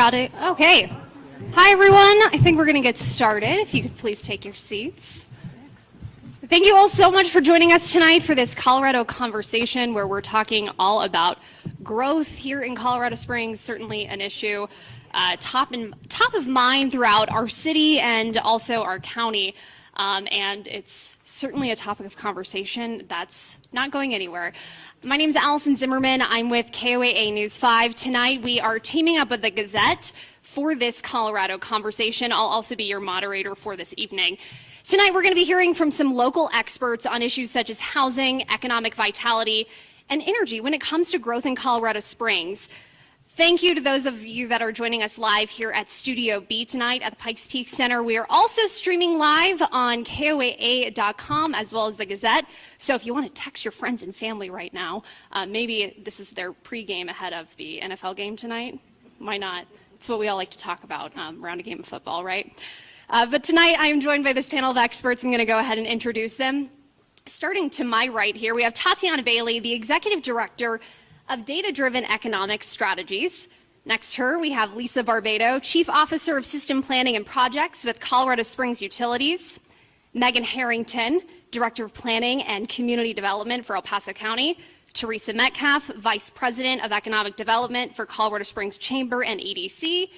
about it. Okay. Hi, everyone. I think we're going to get started. If you could please take your seats. Thank you all so much for joining us tonight for this Colorado conversation where we're talking all about growth here in Colorado Springs, certainly an issue top of mind throughout our city and also our county. And it's certainly a topic of conversation that's not going anywhere. My name is Allison Zimmerman. I'm with KOAA News5. Tonight we are teaming up with the Gazette for this Colorado conversation. I'll also be your moderator for this evening. Tonight we're going to be hearing from some local experts on issues such as housing, economic vitality, and energy when it comes to growth in Colorado Springs. Thank you to those of you that are joining us live here at Studio B tonight at the Pikes Peak Center. We are also streaming live on KOAA.com as well as the Gazette. So if you want to text your friends and family right now, maybe this is their pregame ahead of the NFL game tonight. Why not? It's what we all like to talk about around a game of football, right? But tonight I am joined by this panel of experts. I'm going to go ahead and introduce them. Starting to my right here, we have Tatiana Bailey, the Executive Director of Data-Driven Economic Strategies. Next to her, we have Lisa Barbado, Chief Officer of System Planning and Projects with Colorado Springs Utilities. Megan Harrington, Director of Planning and Community Development for El Paso County. Teresa Metcalf, Vice President of Economic Development for Colorado Springs Chamber and EDC.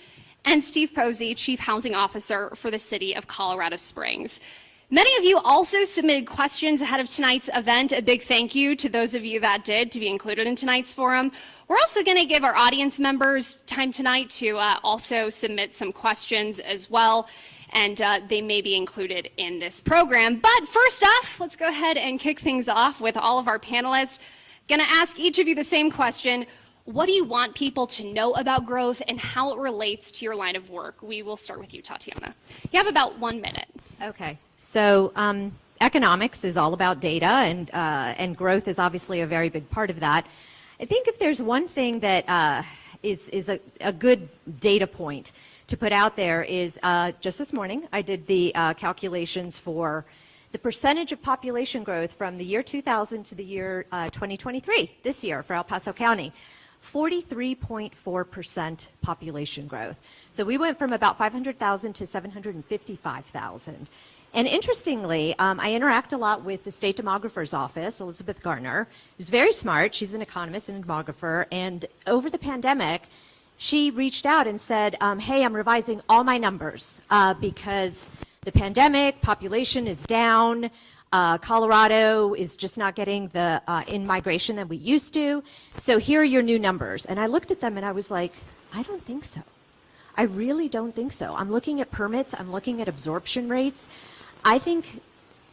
And Steve Posey, Chief Housing Officer for the City of Colorado Springs. Many of you also submitted questions ahead of tonight's event. A big thank you to those of you that did to be included in tonight's forum. We're also going to give our audience members time tonight to also submit some questions as well, and they may be included in this program. But first off, let's go ahead and kick things off with all of our panelists. Going to ask each of you the same question. What do you want people to know about growth and how it relates to your line of work? We will start with you, Tatiana. You have about 1 minute. Okay. So economics is all about data, and growth is obviously a very big part of that. I think if there's one thing that is a good data point to put out there is just this morning I did the calculations for the percentage of population growth from the year 2000 to the year 2023, this year for El Paso County. 43.4% population growth. So we went from about 500,000 to 755,000. And interestingly, I interact a lot with the state demographer's office, Elizabeth Garner, who's very smart. She's an economist and demographer. And over the pandemic, she reached out and said, hey, I'm revising all my numbers because the pandemic, population is down. Colorado is just not getting the in-migration that we used to. So here are your new numbers. And I looked at them and I was like, I don't think so. I really don't think so. I'm looking at permits. I'm looking at absorption rates. I think,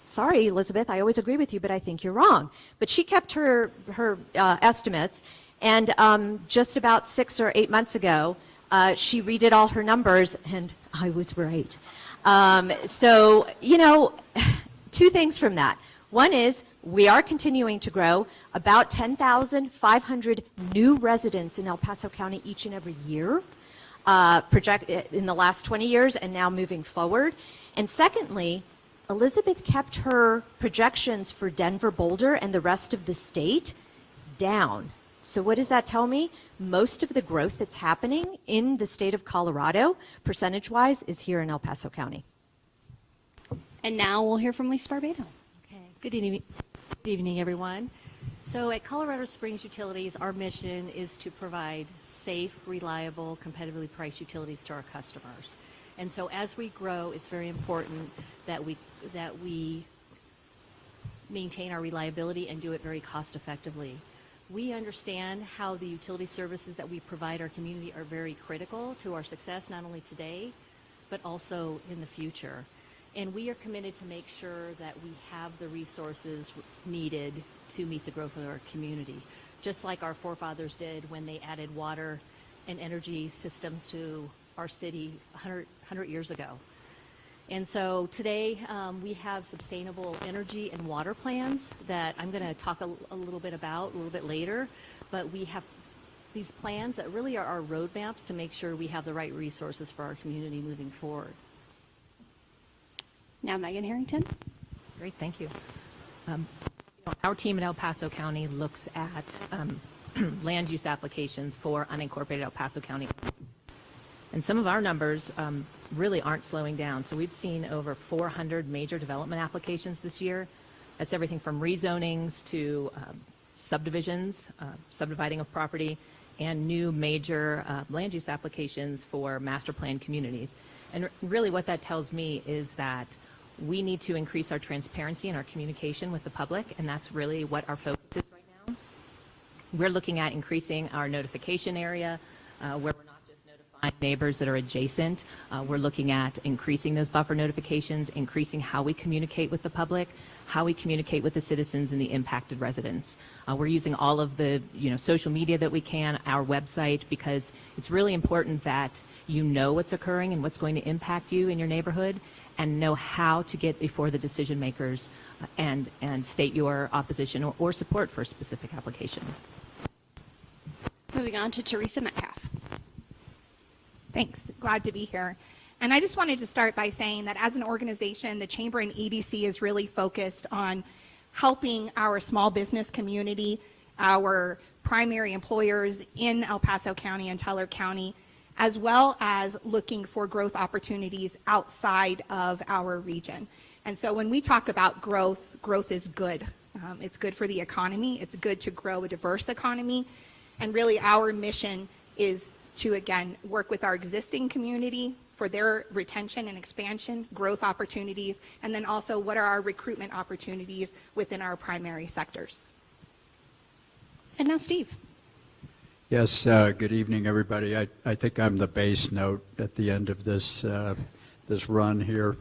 sorry, Elizabeth, I always agree with you, but I think you're wrong. But she kept her estimates. And just about 6 or 8 months ago, she redid all her numbers, and I was right. So, you know, two things from that. One is we are continuing to grow about 10,500 new residents in El Paso County each and every year, project in the last 20 years and now moving forward. And secondly, Elizabeth kept her projections for Denver, Boulder, and the rest of the state down. So what does that tell me? Most of the growth that's happening in the state of Colorado, percentage-wise, is here in El Paso County. And now we'll hear from Lisa Barbado. Okay. Good evening, everyone. So at Colorado Springs Utilities, our mission is to provide safe, reliable, competitively priced utilities to our customers. And so as we grow, it's very important that we maintain our reliability and do it very cost effectively. We understand how the utility services that we provide our community are very critical to our success, not only today, but also in the future. And we are committed to make sure that we have the resources needed to meet the growth of our community, just like our forefathers did when they added water and energy systems to our city 100 years ago. And so today we have sustainable energy and water plans that I'm going to talk a little bit about a little bit later, but we have these plans that really are our roadmaps to make sure we have the right resources for our community moving forward. Now Megan Harrington. Great, thank you. Our team in El Paso County looks at land use applications for unincorporated El Paso County. And some of our numbers really aren't slowing down. So we've seen over 400 major development applications this year. That's everything from rezonings to subdivisions, subdividing of property, and new major land use applications for master plan communities. And really what that tells me is that we need to increase our transparency and our communication with the public, and that's really what our focus is right now. We're looking at increasing our notification area, where we're not just notifying neighbors that are adjacent. We're looking at increasing those buffer notifications, increasing how we communicate with the public, how we communicate with the citizens and the impacted residents. We're using all of the social media that we can, our website, because it's really important that you know what's occurring and what's going to impact you in your neighborhood, and know how to get before the decision makers and state your opposition or support for a specific application. Moving on to Teresa Metcalf. Thanks. Glad to be here. And I just wanted to start by saying that as an organization, the Chamber and EDC is really focused on helping our small business community, our primary employers in El Paso County and Teller County, as well as looking for growth opportunities outside of our region. And so when we talk about growth, growth is good. It's good for the economy. It's good to grow a diverse economy. And really our mission is to, again, work with our existing community for their retention and expansion, growth opportunities, and then also what are our recruitment opportunities within our primary sectors. And now Steve. Yes, good evening, everybody. I think I'm the bass note at the end of this run here.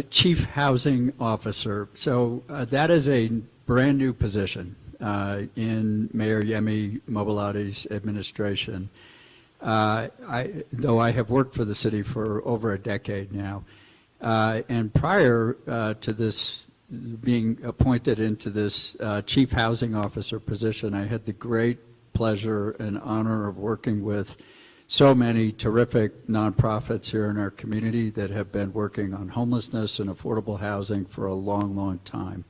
Chief Housing Officer. So that is a brand new position in Mayor Yemi Moboladi's administration. Though I have worked for the city for over a decade now, and prior to this being appointed into this Chief Housing Officer position, I had the great pleasure and honor of working with so many terrific nonprofits here in our community that have been working on homelessness and affordable housing for a long, long time.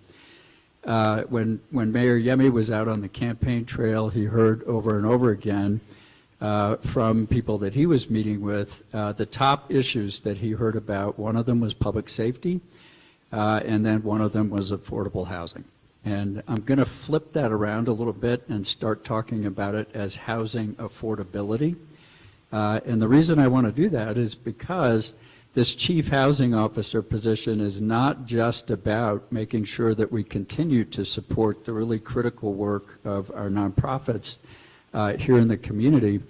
When Mayor Yemi was out on the campaign trail, he heard over and over again from people that he was meeting with the top issues that he heard about. One of them was public safety, and then one of them was affordable housing. And I'm going to flip that around a little bit and start talking about it as housing affordability. And the reason I want to do that is because this Chief Housing Officer position is not just about making sure that we continue to support the really critical work of our nonprofits here in the community,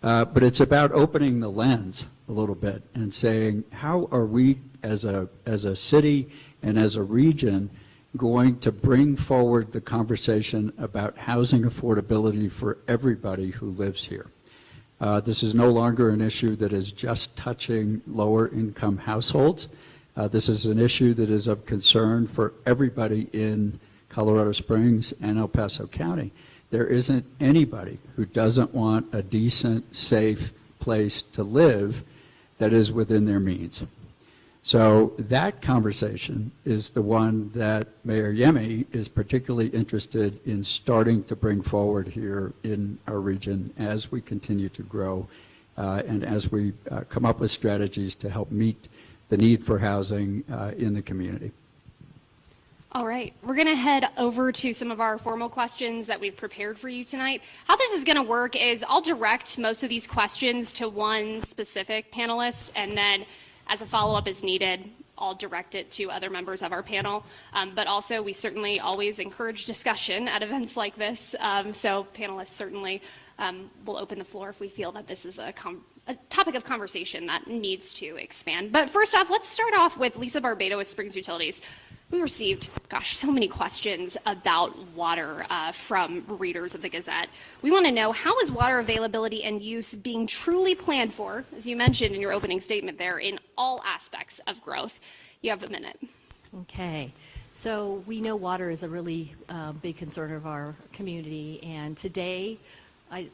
but it's about opening the lens a little bit and saying, how are we as a city and as a region going to bring forward the conversation about housing affordability for everybody who lives here? This is no longer an issue that is just touching lower income households. This is an issue that is of concern for everybody in Colorado Springs and El Paso County. There isn't anybody who doesn't want a decent, safe place to live that is within their means. So that conversation is the one that Mayor Yemi is particularly interested in starting to bring forward here in our region as we continue to grow and as we come up with strategies to help meet the need for housing in the community. All right, we're going to head over to some of our formal questions that we've prepared for you tonight. How this is going to work is I'll direct most of these questions to one specific panelist, and then as a follow-up as needed, I'll direct it to other members of our panel. But also, we certainly always encourage discussion at events like this. So panelists certainly will open the floor if we feel that this is a topic of conversation that needs to expand. But first off, let's start off with Lisa Barbado with Springs Utilities. We received, so many questions about water from readers of the Gazette. We want to know, how is water availability and use being truly planned for, as you mentioned in your opening statement there, in all aspects of growth? You have a minute. Okay. So we know water is a really big concern of our community, and today I'm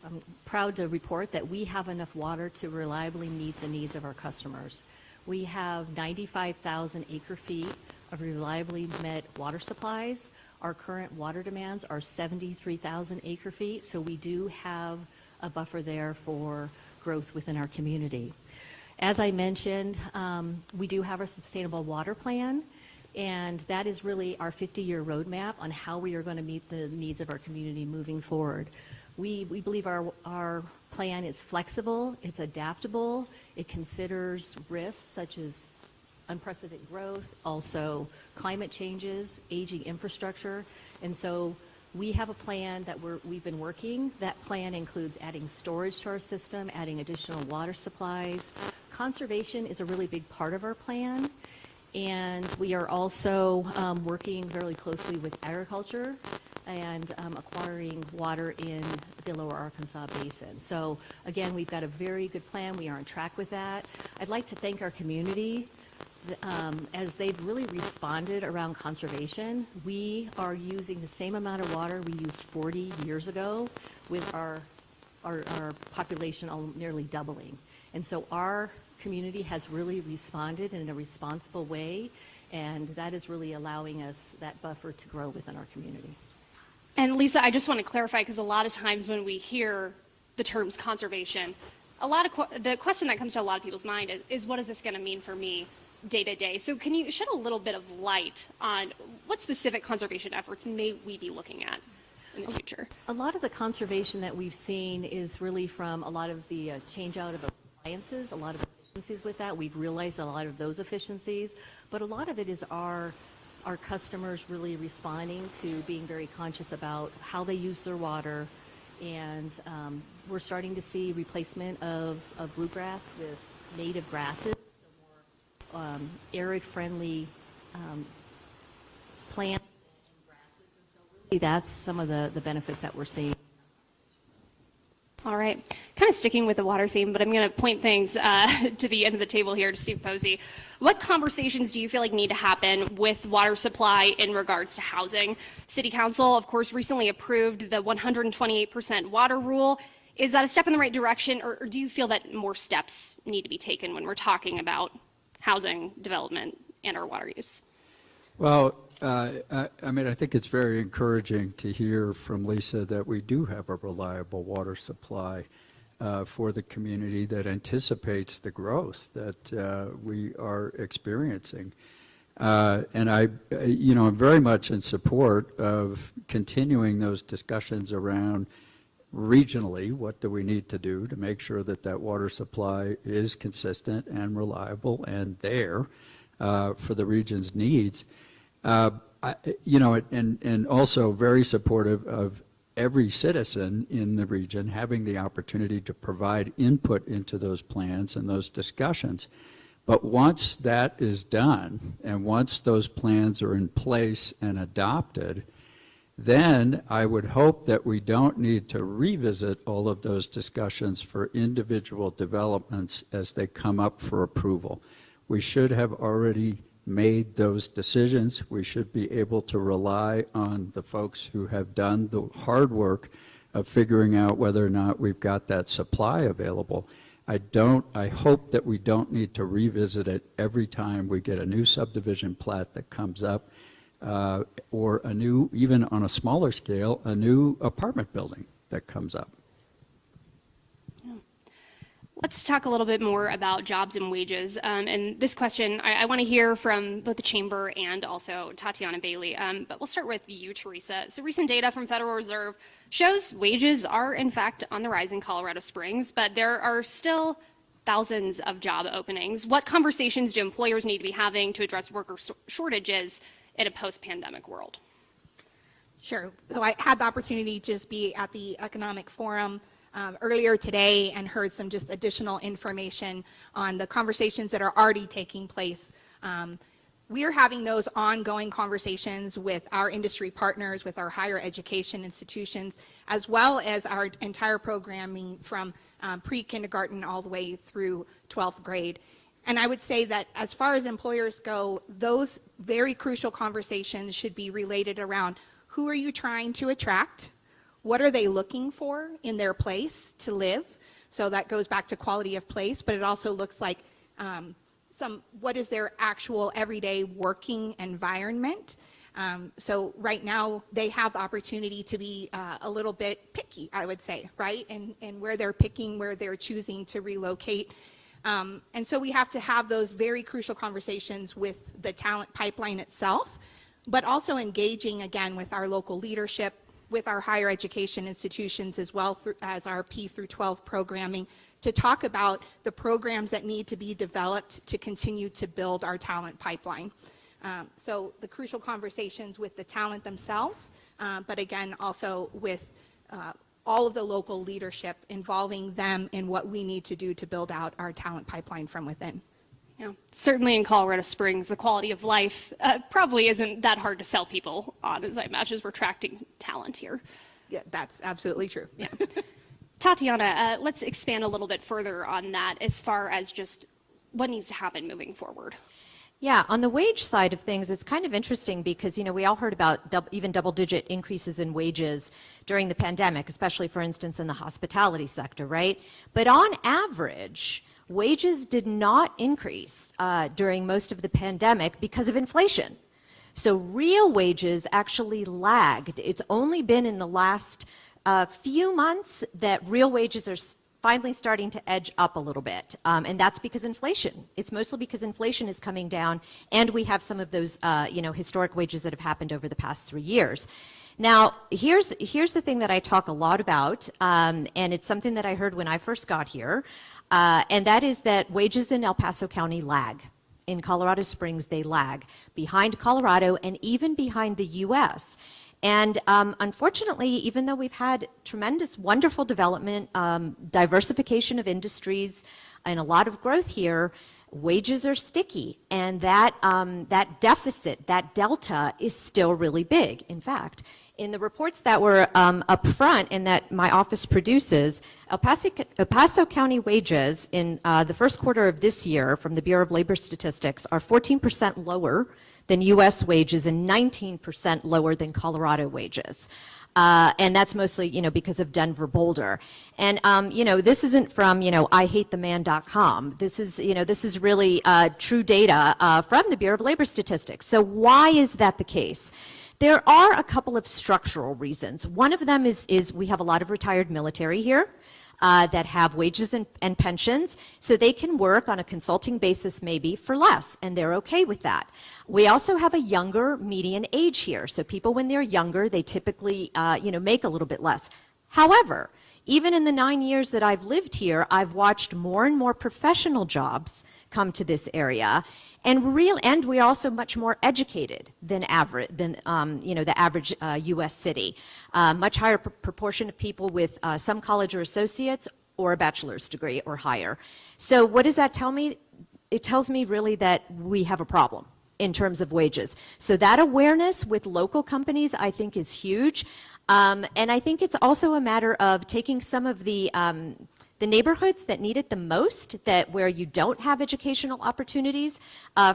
proud to report that we have enough water to reliably meet the needs of our customers. We have 95,000 acre-feet of reliably met water supplies. Our current water demands are 73,000 acre-feet, so we do have a buffer there for growth within our community. As I mentioned, we do have a sustainable water plan, and that is really our 50-year roadmap on how we are going to meet the needs of our community moving forward. We believe our plan is flexible, it's adaptable, it considers risks such as unprecedented growth, also climate changes, aging infrastructure, and so we have a plan that we've been working. That plan includes adding storage to our system, adding additional water supplies. Conservation is a really big part of our plan, and we are also working very closely with agriculture and acquiring water in the Lower Arkansas Basin. So again, we've got a very good plan. We are on track with that. I'd like to thank our community. As they've really responded around conservation. We are using the same amount of water we used 40 years ago, with our population nearly doubling. And so our community has really responded in a responsible way, and that is really allowing us that buffer to grow within our community. And Lisa, I just want to clarify, because a lot of times when we hear the terms conservation, the question that comes to a lot of people's mind is what is this going to mean for me day to day? So can you shed a little bit of light on what specific conservation efforts may we be looking at in the future? A lot of the conservation that we've seen is really from a lot of the change out of appliances, a lot of efficiencies with that. We've realized a lot of those efficiencies, but a lot of it is our customers really responding to being very conscious about how they use their water, and we're starting to see replacement of bluegrass with native grasses, arid-friendly plants and grasses, and so really that's some of the benefits that we're seeing. All right, kind of sticking with the water theme, but I'm going to point things to the end of the table here to Steve Posey. What conversations do you feel like need to happen with water supply in regards to housing? City Council, of course, recently approved the 128% water rule. Is that a step in the right direction, or do you feel that more steps need to be taken when we're talking about housing development and our water use? Well, I mean, I think it's very encouraging to hear from Lisa that we do have a reliable water supply for the community that anticipates the growth that we are experiencing. And I'm very much in support of continuing those discussions around regionally, what do we need to do to make sure that that water supply is consistent and reliable and there for the region's needs. And also very supportive of every citizen in the region having the opportunity to provide input into those plans and those discussions. But once that is done, and once those plans are in place and adopted, then I would hope that we don't need to revisit all of those discussions for individual developments as they come up for approval. We should have already made those decisions. We should be able to rely on the folks who have done the hard work of figuring out whether or not we've got that supply available. I hope that we don't need to revisit it every time we get a new subdivision plat that comes up, or a new, even on a smaller scale, a new apartment building that comes up. Let's talk a little bit more about jobs and wages. And this question, I want to hear from both the Chamber and also Tatiana Bailey. But we'll start with you, Teresa. So recent data from Federal Reserve shows wages are, in fact, on the rise in Colorado Springs, but there are still thousands of job openings. What conversations do employers need to be having to address worker shortages in a post-pandemic world? Sure. So I had the opportunity to just be at the Economic Forum earlier today and heard some just additional information on the conversations that are already taking place. We are having those ongoing conversations with our industry partners, with our higher education institutions, as well as our entire programming from pre-kindergarten all the way through 12th grade. And I would say that as far as employers go, those very crucial conversations should be related around who are you trying to attract? What are they looking for in their place to live? So that goes back to quality of place, but it also looks like what is their actual everyday working environment? So right now they have the opportunity to be a little bit picky, I would say, right? And where they're picking, where they're choosing to relocate. And so we have to have those very crucial conversations with the talent pipeline itself, but also engaging again with our local leadership, with our higher education institutions as well as our P through 12 programming, to talk about the programs that need to be developed to continue to build our talent pipeline. So the crucial conversations with the talent themselves, but again, also with all of the local leadership, involving them in what we need to do to build out our talent pipeline from within. Yeah, certainly in Colorado Springs, the quality of life probably isn't that hard to sell people on, as I imagine, as we're attracting talent here. Yeah, that's absolutely true. Yeah. Tatiana, let's expand a little bit further on that as far as just what needs to happen moving forward. Yeah, on the wage side of things, it's kind of interesting because, we all heard about even double-digit increases in wages during the pandemic, especially, for instance, in the hospitality sector, right? But on average, wages did not increase during most of the pandemic because of inflation. So real wages actually lagged. It's only been in the last few months that real wages are finally starting to edge up a little bit. And that's because inflation. It's mostly because inflation is coming down, and we have some of those historic wages that have happened over the past 3 years. Now, here's the thing that I talk a lot about, and it's something that I heard when I first got here, and that is that wages in El Paso County lag. In Colorado Springs, they lag behind Colorado and even behind the U.S. And unfortunately, even though we've had tremendous, wonderful development, diversification of industries, and a lot of growth here, wages are sticky, and that deficit, that delta, is still really big. In fact, in the reports that were up front and that my office produces, El Paso County wages in the first quarter of this year from the Bureau of Labor Statistics are 14% lower than U.S. wages and 19% lower than Colorado wages. And that's mostly, because of Denver Boulder. And, this isn't from, IHateTheMan.com. This is really true data from the Bureau of Labor Statistics. So why is that the case? There are a couple of structural reasons. One of them is we have a lot of retired military here that have wages and pensions, so they can work on a consulting basis maybe for less, and they're okay with that. We also have a younger median age here, so people when they're younger, they typically make a little bit less. However, even in the 9 years that I've lived here, I've watched more and more professional jobs come to this area, and we're also much more educated than the average U.S. city. Much higher proportion of people with some college or associates or a bachelor's degree or higher. So what does that tell me? It tells me really that we have a problem in terms of wages. So that awareness with local companies, I think, is huge. And I think it's also a matter of taking some of the neighborhoods that need it the most, where you don't have educational opportunities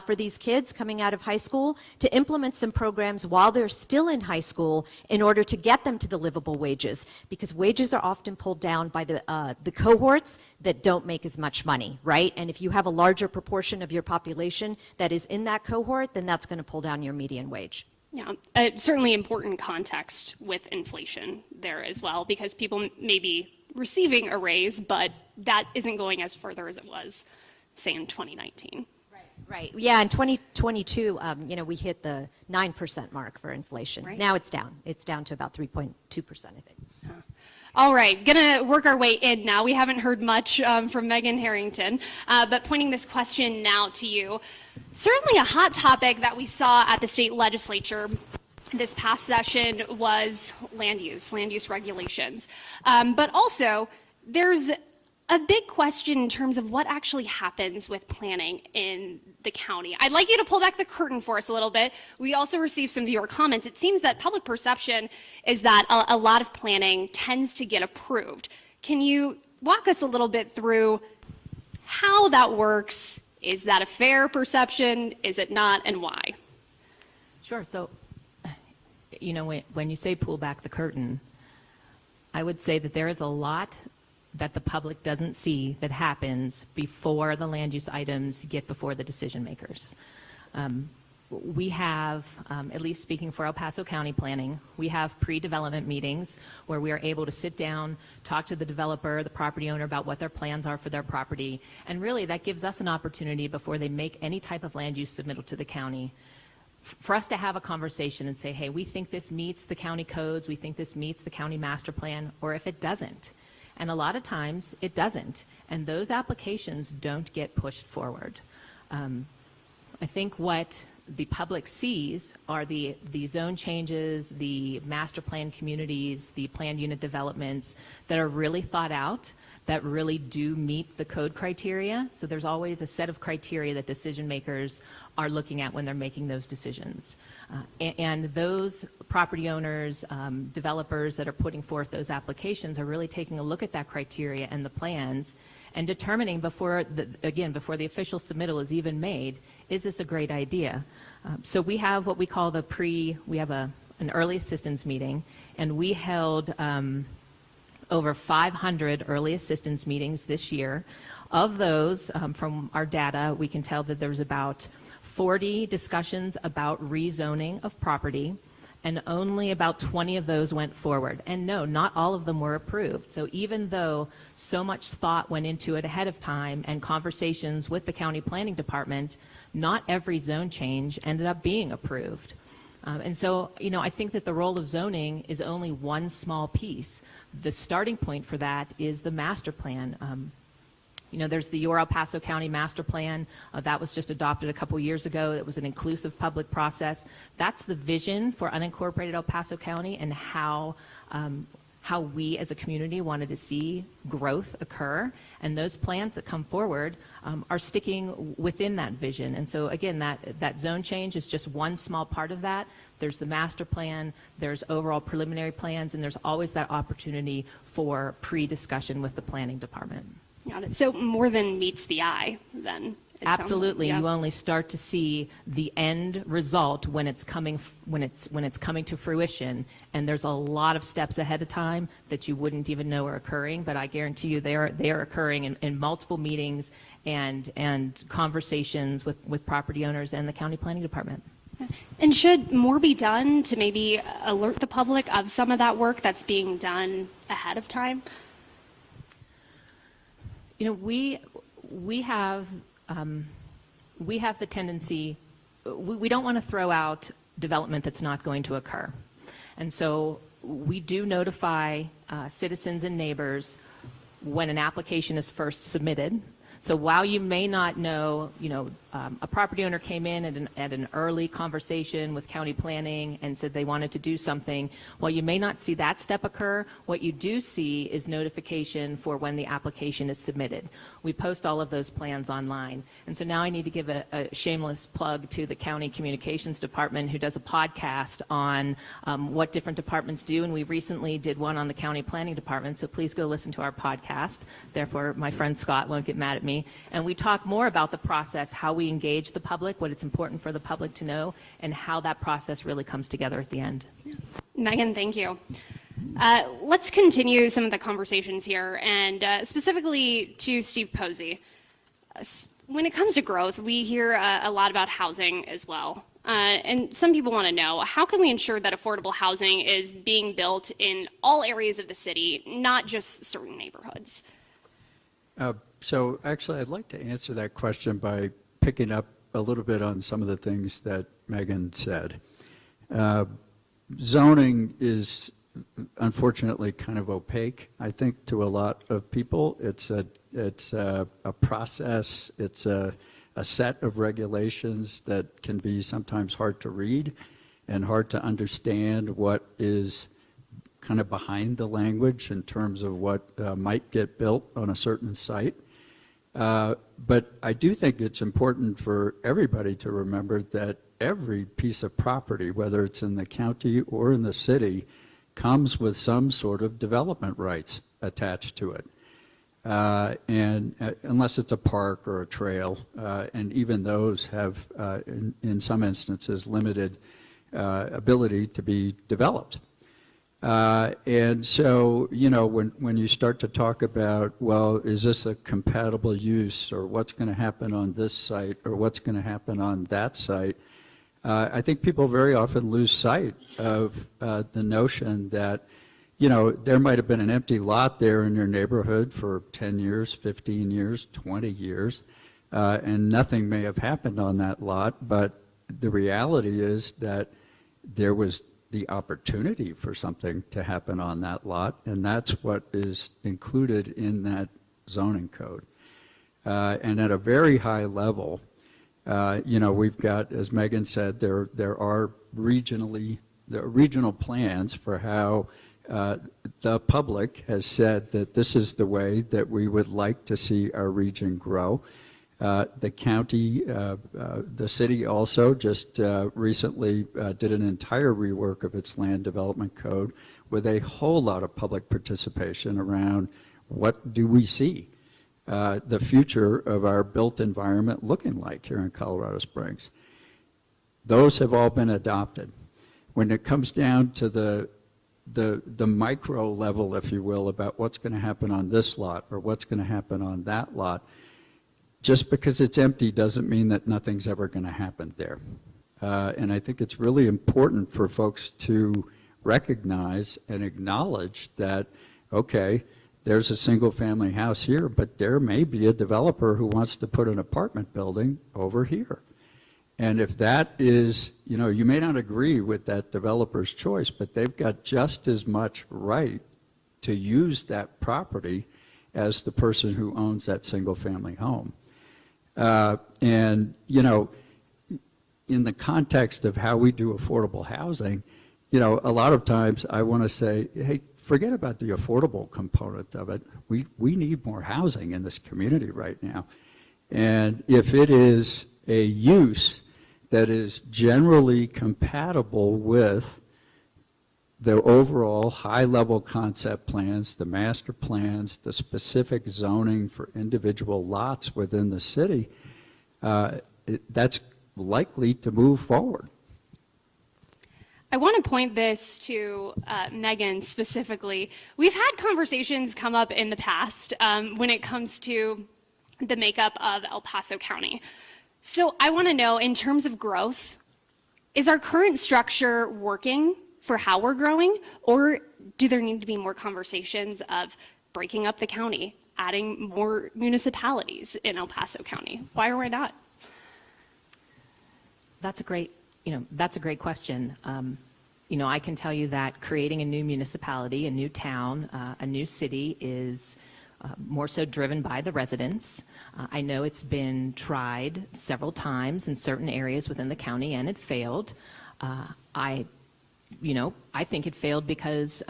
for these kids coming out of high school, to implement some programs while they're still in high school in order to get them to the livable wages, because wages are often pulled down by the cohorts that don't make as much money, right? And if you have a larger proportion of your population that is in that cohort, then that's going to pull down your median wage. Yeah, certainly important context with inflation there as well, because people may be receiving a raise, but that isn't going as further as it was, say, in 2019. Right. Yeah, in 2022, we hit the 9% mark for inflation. Right. Now it's down. It's down to about 3.2%, I think. All right, gonna work our way in now. We haven't heard much from Megan Harrington, but pointing this question now to you. Certainly a hot topic that we saw at the state legislature this past session was land use regulations. But also, there's a big question in terms of what actually happens with planning in the county. I'd like you to pull back the curtain for us a little bit. We also received some viewer comments. It seems that public perception is that a lot of planning tends to get approved. Can you walk us a little bit through how that works? Is that a fair perception? Is it not, and why? Sure. So, when you say pull back the curtain, I would say that there is a lot that the public doesn't see that happens before the land use items get before the decision makers. we have, at least speaking for El Paso County Planning, we have pre-development meetings where we are able to sit down, talk to the developer, the property owner about what their plans are for their property, and really that gives us an opportunity before they make any type of land use submittal to the county for us to have a conversation and say, hey, we think this meets the county codes, we think this meets the county master plan, or if it doesn't. And a lot of times it doesn't, and those applications don't get pushed forward. I think what the public sees are the zone changes, the master plan communities, the planned unit developments that are really thought out, that really do meet the code criteria. So there's always a set of criteria that decision makers are looking at when they're making those decisions. And those property owners, developers that are putting forth those applications are really taking a look at that criteria and the plans and determining before the official submittal is even made, is this a great idea? So we have what we call we have an early assistance meeting, and we held over 500 early assistance meetings this year. Of those, from our data, we can tell that there's about 40 discussions about rezoning of property, and only about 20 of those went forward. And no, not all of them were approved. So even though so much thought went into it ahead of time and conversations with the county planning department, not every zone change ended up being approved. And so, I think that the role of zoning is only one small piece. The starting point for that is the master plan. There's the El Paso County Master Plan that was just adopted a couple years ago. It was an inclusive public process. That's the vision for unincorporated El Paso County and how we as a community wanted to see growth occur. And those plans that come forward are sticking within that vision. And so again, that zone change is just one small part of that. There's the master plan, there's overall preliminary plans, and there's always that opportunity for pre-discussion with the planning department. Got it. So more than meets the eye, then. Absolutely. Like, yeah. You only start to see the end result when it's coming to fruition, and there's a lot of steps ahead of time that you wouldn't even know are occurring, but I guarantee you they are occurring in multiple meetings and conversations with property owners and the county planning department. And should more be done to maybe alert the public of some of that work that's being done ahead of time? We have the tendency, we don't want to throw out development that's not going to occur. And so we do notify citizens and neighbors when an application is first submitted. So while you may not know, a property owner came in at an early conversation with county planning and said they wanted to do something, while you may not see that step occur, what you do see is notification for when the application is submitted. We post all of those plans online. And so now I need to give a shameless plug to the county communications department, who does a podcast on what different departments do. And we recently did one on the county planning department. So please go listen to our podcast. Therefore, my friend Scott won't get mad at me. And we talk more about the process, how we engage the public, what it's important for the public to know, and how that process really comes together at the end. Megan, thank you. Let's continue some of the conversations here, and specifically to Steve Posey. When it comes to growth, we hear a lot about housing as well. And some people want to know, how can we ensure that affordable housing is being built in all areas of the city, not just certain neighborhoods? So actually, I'd like to answer that question by picking up a little bit on some of the things that Megan said. Zoning is unfortunately kind of opaque, I think, to a lot of people. It's a process, it's a set of regulations that can be sometimes hard to read and hard to understand what is kind of behind the language in terms of what might get built on a certain site. But I do think it's important for everybody to remember that every piece of property, whether it's in the county or in the city, comes with some sort of development rights attached to it. And unless it's a park or a trail, and even those have, in some instances, limited ability to be developed. And so, when you start to talk about, well, is this a compatible use, or what's going to happen on this site, or what's going to happen on that site, I think people very often lose sight of the notion that, there might have been an empty lot there in your neighborhood for 10 years, 15 years, 20 years, and nothing may have happened on that lot, but the reality is that there was the opportunity for something to happen on that lot, and that's what is included in that zoning code. And at a very high level, we've got, as Megan said, there are regional plans for how the public has said that this is the way that we would like to see our region grow. The county, the city also just recently did an entire rework of its land development code with a whole lot of public participation around what do we see the future of our built environment looking like here in Colorado Springs. Those have all been adopted. When it comes down to the micro level, if you will, about what's going to happen on this lot or what's going to happen on that lot, just because it's empty doesn't mean that nothing's ever going to happen there. And I think it's really important for folks to recognize and acknowledge that, okay, there's a single family house here, but there may be a developer who wants to put an apartment building over here. And if that is, you may not agree with that developer's choice, but they've got just as much right to use that property as the person who owns that single family home. And, in the context of how we do affordable housing, a lot of times I want to say, hey, forget about the affordable component of it. We need more housing in this community right now. And if it is a use that is generally compatible with the overall high-level concept plans, the master plans, the specific zoning for individual lots within the city, that's likely to move forward. I want to point this to Megan specifically. We've had conversations come up in the past when it comes to the makeup of El Paso County. So I want to know, in terms of growth, is our current structure working for how we're growing, or do there need to be more conversations of breaking up the county, adding more municipalities in El Paso County? Why or why not? That's a great question. I can tell you that creating a new municipality, a new town, a new city is more so driven by the residents. I know it's been tried several times in certain areas within the county, and it failed. I think it failed because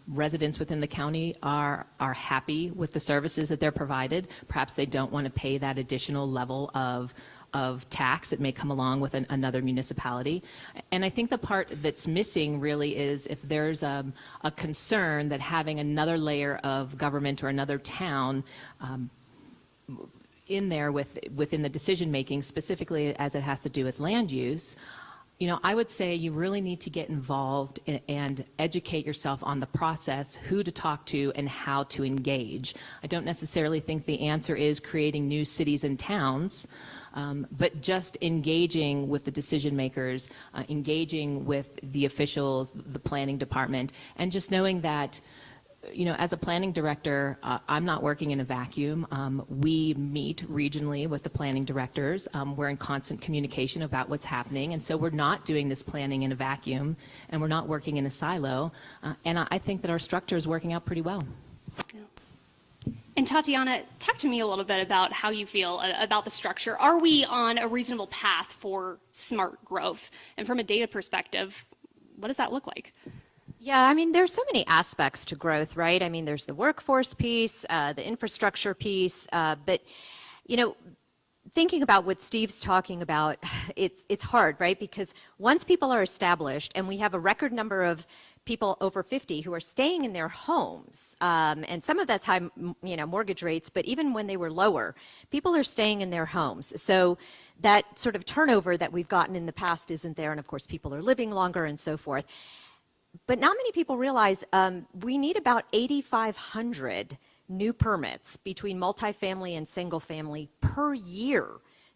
residents within the county are happy with the services that they're provided. Perhaps they don't want to pay that additional level of tax that may come along with another municipality. And I think the part that's missing really is if there's a concern that having another layer of government or another town in there within the decision making, specifically as it has to do with land use, I would say you really need to get involved and educate yourself on the process, who to talk to, and how to engage. I don't necessarily think the answer is creating new cities and towns, but just engaging with the decision makers, engaging with the officials, the planning department, and just knowing that, as a planning director, I'm not working in a vacuum. We meet regionally with the planning directors. We're in constant communication about what's happening, and so we're not doing this planning in a vacuum, and we're not working in a silo, and I think that our structure is working out pretty well. Yeah. And Tatiana, talk to me a little bit about how you feel about the structure. Are we on a reasonable path for smart growth? And from a data perspective, what does that look like? Yeah, there's so many aspects to growth, right? There's the workforce piece, the infrastructure piece, but, thinking about what Steve's talking about, it's hard, right? Because once people are established, and we have a record number of people over 50 who are staying in their homes, and some of that's high, mortgage rates, but even when they were lower, people are staying in their homes. So that sort of turnover that we've gotten in the past isn't there, and of course people are living longer and so forth. But not many people realize we need about 8,500 new permits between multifamily and single family per year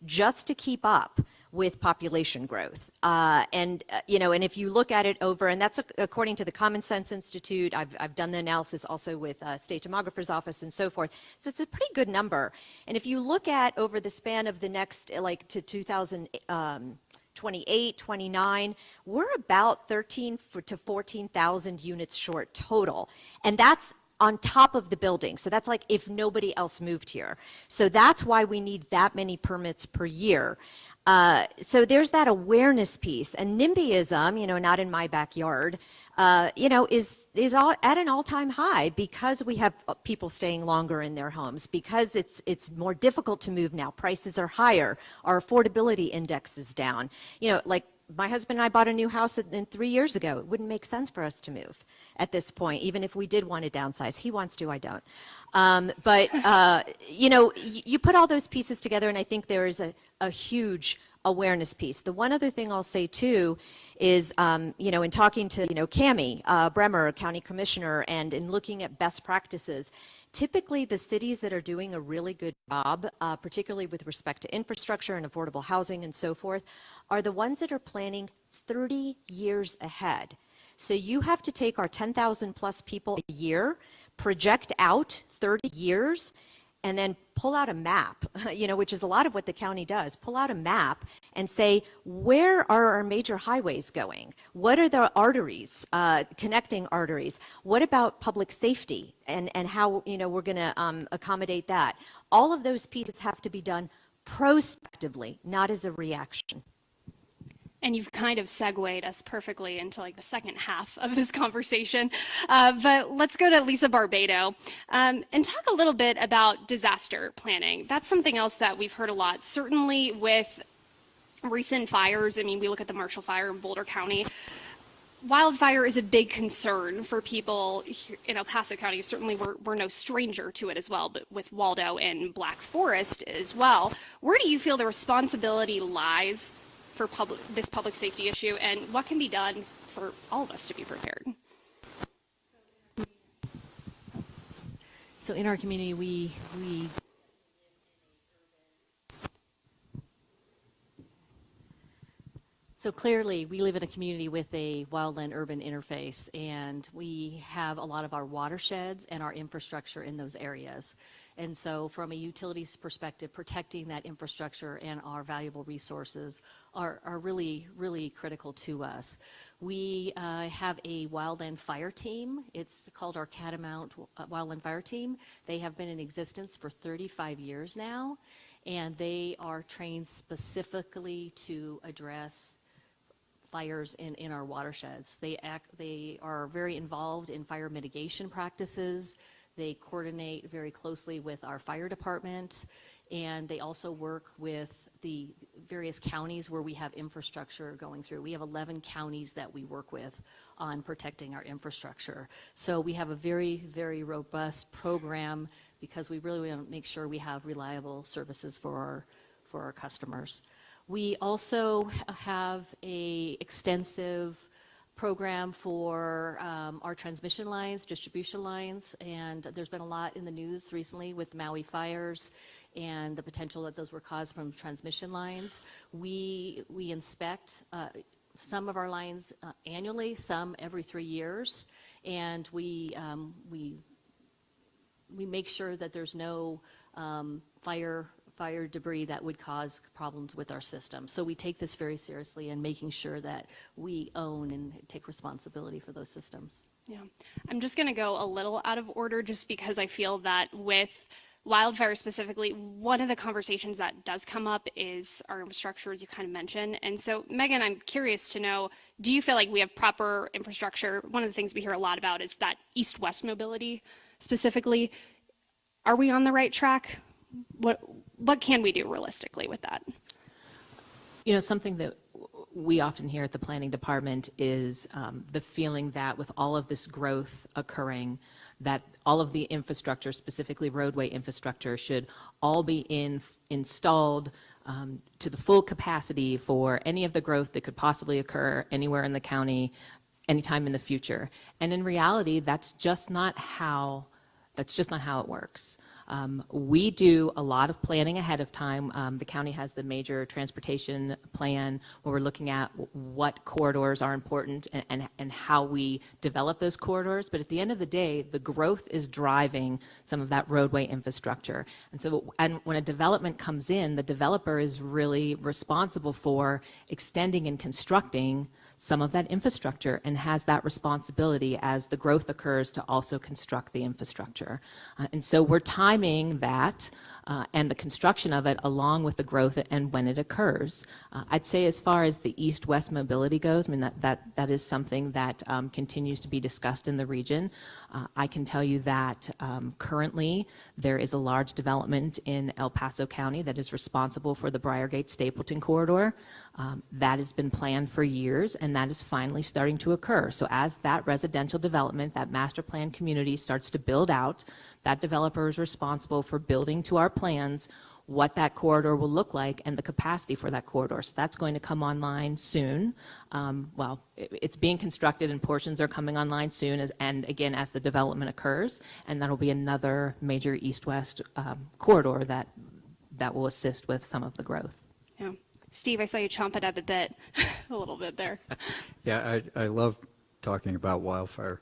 just to keep up with population growth. And if you look at it over, and that's according to the Common Sense Institute, I've done the analysis also with State Demographer's Office and so forth. So it's a pretty good number. And if you look at over the span of the next, like to 2028, 29, we're about 13 to 14,000 units short total. And that's on top of the building. So that's like if nobody else moved here. So that's why we need that many permits per year. So there's that awareness piece, and NIMBYism, not in my backyard, is at an all-time high because we have people staying longer in their homes, because it's more difficult to move now. Prices are higher. Our affordability index is down. Like my husband and I bought a new house 3 years ago. It wouldn't make sense for us to move at this point, even if we did want to downsize. He wants to, I don't. You put all those pieces together, and I think there is a huge awareness piece. The one other thing I'll say too is, in talking to, Cami Bremer, County Commissioner, and in looking at best practices, typically the cities that are doing a really good job, particularly with respect to infrastructure and affordable housing and so forth, are the ones that are planning 30 years ahead. So you have to take our 10,000 plus people a year, project out 30 years, and then pull out a map, which is a lot of what the county does. Pull out a map and say, where are our major highways going? What are the arteries, connecting arteries? What about public safety and how, we're going to accommodate that? All of those pieces have to be done prospectively, not as a reaction. And you've kind of segued us perfectly into like the second half of this conversation. But let's go to Lisa Barbado and talk a little bit about disaster planning. That's something else that we've heard a lot, certainly with recent fires. I mean, we look at the Marshall Fire in Boulder County. Wildfire is a big concern for people in El Paso County. Certainly, we're no stranger to it as well, but with Waldo and Black Forest as well. Where do you feel the responsibility lies for this public safety issue, and what can be done for all of us to be prepared? So in our community, we So clearly, we live in a community with a wildland-urban interface, and we have a lot of our watersheds and our infrastructure in those areas. And so from a utilities perspective, protecting that infrastructure and our valuable resources are really, really critical to us. We have a wildland fire team. It's called our Catamount Wildland Fire Team. They have been in existence for 35 years now, and they are trained specifically to address fires in our watersheds. They are very involved in fire mitigation practices. They coordinate very closely with our fire department, and they also work with the various counties where we have infrastructure going through. We have 11 counties that we work with on protecting our infrastructure. So we have a very, very robust program because we really want to make sure we have reliable services for our customers. We also have a extensive program for our transmission lines, distribution lines, and there's been a lot in the news recently with Maui fires and the potential that those were caused from transmission lines. We inspect some of our lines annually, some every 3 years, and we make sure that there's no fire debris that would cause problems with our system. So we take this very seriously and making sure that we own and take responsibility for those systems. Yeah, I'm just going to go a little out of order just because I feel that with wildfire specifically, one of the conversations that does come up is our infrastructure, as you kind of mentioned. And so, Megan, I'm curious to know, do you feel like we have proper infrastructure? One of the things we hear a lot about is that east-west mobility specifically. Are we on the right track? What can we do realistically with that? Something that we often hear at the planning department is the feeling that with all of this growth occurring, that all of the infrastructure, specifically roadway infrastructure, should all be installed to the full capacity for any of the growth that could possibly occur anywhere in the county, anytime in the future. And in reality, that's just not how it works. We do a lot of planning ahead of time. The county has the major transportation plan where we're looking at what corridors are important and how we develop those corridors. But at the end of the day, the growth is driving some of that roadway infrastructure. And when a development comes in, the developer is really responsible for extending and constructing some of that infrastructure and has that responsibility as the growth occurs to also construct the infrastructure. And so we're timing that and the construction of it along with the growth and when it occurs. I'd say as far as the east-west mobility goes, I mean, that is something that continues to be discussed in the region. I can tell you that currently there is a large development in El Paso County that is responsible for the Briargate-Stapleton corridor. That has been planned for years, and that is finally starting to occur. So as that residential development, that master plan community starts to build out, that developer is responsible for building to our plans what that corridor will look like and the capacity for that corridor. So that's going to come online soon. It's being constructed and portions are coming online soon, and again, as the development occurs, and that'll be another major east-west corridor that will assist with some of the growth. Yeah. Steve, I saw you chomping at the bit a little bit there. Yeah, I love talking about wildfire.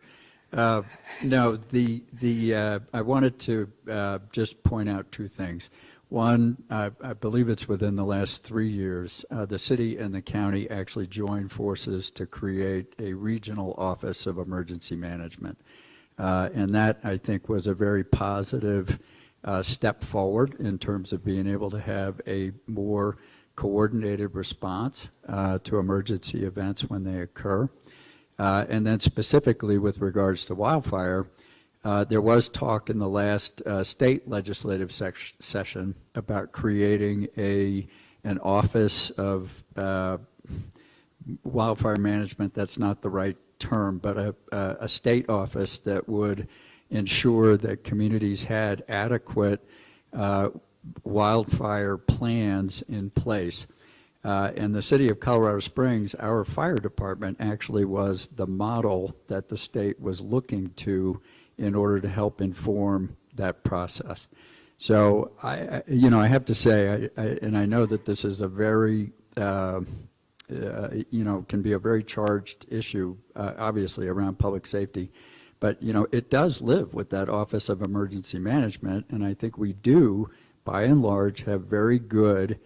No, I wanted to just point out two things. One, I believe it's within the last 3 years, the city and the county actually joined forces to create a regional office of emergency management. And that, I think, was a very positive step forward in terms of being able to have a more coordinated response to emergency events when they occur. And then specifically with regards to wildfire, there was talk in the last state legislative session about creating an office of wildfire management. That's not the right term, but a state office that would ensure that communities had adequate wildfire plans in place. And the city of Colorado Springs, our fire department actually was the model that the state was looking to in order to help inform that process. So I have to say, and I know that this is a very, can be a very charged issue, obviously around public safety, but it does live with that Office of Emergency Management, and I think we do, by and large, have very good